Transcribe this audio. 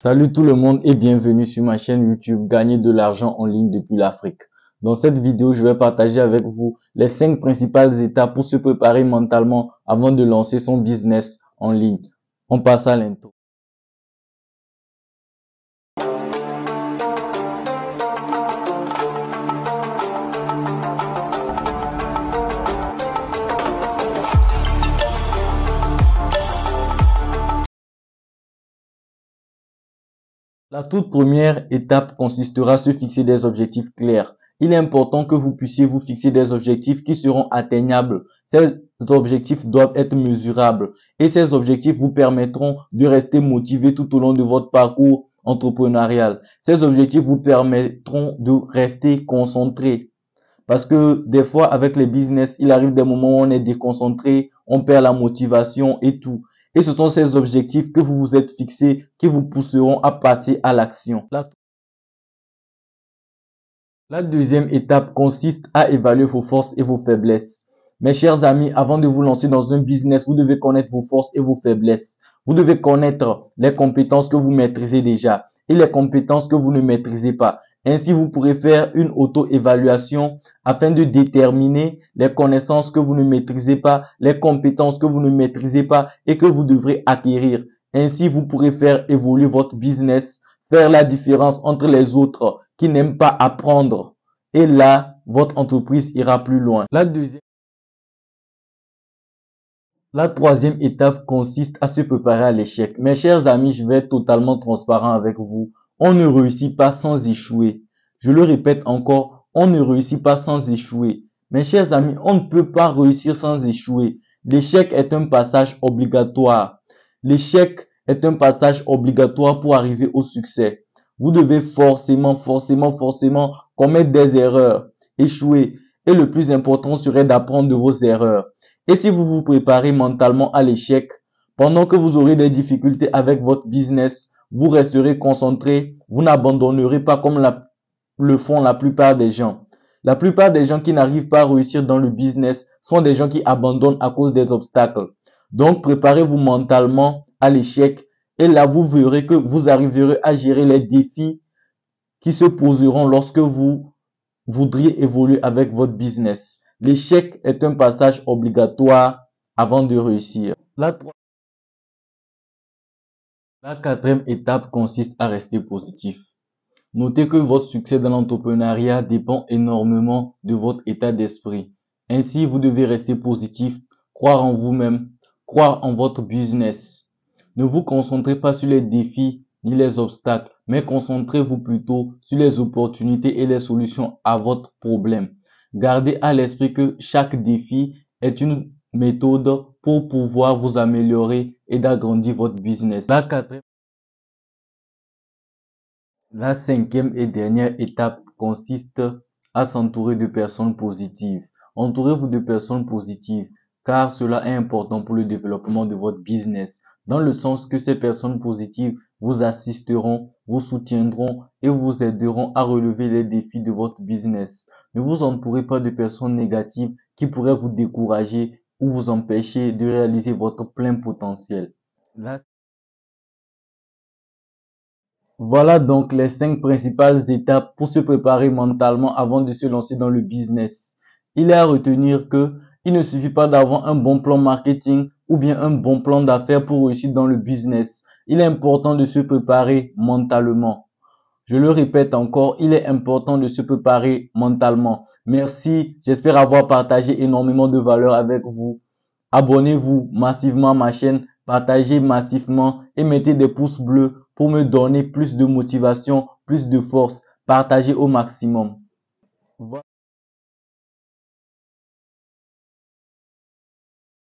Salut tout le monde et bienvenue sur ma chaîne YouTube Gagner de l'argent en ligne depuis l'Afrique. Dans cette vidéo, je vais partager avec vous les 5 principales étapes pour se préparer mentalement avant de lancer son business en ligne. On passe à l'intro. La toute première étape consistera à se fixer des objectifs clairs. Il est important que vous puissiez vous fixer des objectifs qui seront atteignables. Ces objectifs doivent être mesurables et ces objectifs vous permettront de rester motivé tout au long de votre parcours entrepreneurial. Ces objectifs vous permettront de rester concentré. Parce que des fois, avec les business, il arrive des moments où on est déconcentré, on perd la motivation et tout. Et ce sont ces objectifs que vous vous êtes fixés qui vous pousseront à passer à l'action. La deuxième étape consiste à évaluer vos forces et vos faiblesses. Mes chers amis, avant de vous lancer dans un business, vous devez connaître vos forces et vos faiblesses. Vous devez connaître les compétences que vous maîtrisez déjà et les compétences que vous ne maîtrisez pas. Ainsi, vous pourrez faire une auto-évaluation afin de déterminer les connaissances que vous ne maîtrisez pas, les compétences que vous ne maîtrisez pas et que vous devrez acquérir. Ainsi, vous pourrez faire évoluer votre business, faire la différence entre les autres qui n'aiment pas apprendre. Et là, votre entreprise ira plus loin. La troisième étape consiste à se préparer à l'échec. Mes chers amis, je vais être totalement transparent avec vous. On ne réussit pas sans échouer. Je le répète encore, on ne réussit pas sans échouer. Mes chers amis, on ne peut pas réussir sans échouer. L'échec est un passage obligatoire. L'échec est un passage obligatoire pour arriver au succès. Vous devez forcément commettre des erreurs, échouer. Et le plus important serait d'apprendre de vos erreurs. Et si vous vous préparez mentalement à l'échec, pendant que vous aurez des difficultés avec votre business, vous resterez concentré, vous n'abandonnerez pas comme le font la plupart des gens. La plupart des gens qui n'arrivent pas à réussir dans le business sont des gens qui abandonnent à cause des obstacles. Donc, préparez-vous mentalement à l'échec et là, vous verrez que vous arriverez à gérer les défis qui se poseront lorsque vous voudriez évoluer avec votre business. L'échec est un passage obligatoire avant de réussir. La quatrième étape consiste à rester positif. Notez que votre succès dans l'entrepreneuriat dépend énormément de votre état d'esprit. Ainsi, vous devez rester positif, croire en vous-même, croire en votre business. Ne vous concentrez pas sur les défis ni les obstacles, mais concentrez-vous plutôt sur les opportunités et les solutions à votre problème. Gardez à l'esprit que chaque défi est une méthode pour pouvoir vous améliorer et d'agrandir votre business. La cinquième et dernière étape consiste à s'entourer de personnes positives. Entourez-vous de personnes positives car cela est important pour le développement de votre business, dans le sens que ces personnes positives vous assisteront, vous soutiendront et vous aideront à relever les défis de votre business. Ne vous entourez pas de personnes négatives qui pourraient vous décourager ou vous empêcher de réaliser votre plein potentiel. Voilà donc les 5 principales étapes pour se préparer mentalement avant de se lancer dans le business. Il est à retenir que il ne suffit pas d'avoir un bon plan marketing ou bien un bon plan d'affaires pour réussir dans le business. Il est important de se préparer mentalement. Je le répète encore, il est important de se préparer mentalement. Merci, j'espère avoir partagé énormément de valeur avec vous. Abonnez-vous massivement à ma chaîne, partagez massivement et mettez des pouces bleus pour me donner plus de motivation, plus de force. Partagez au maximum.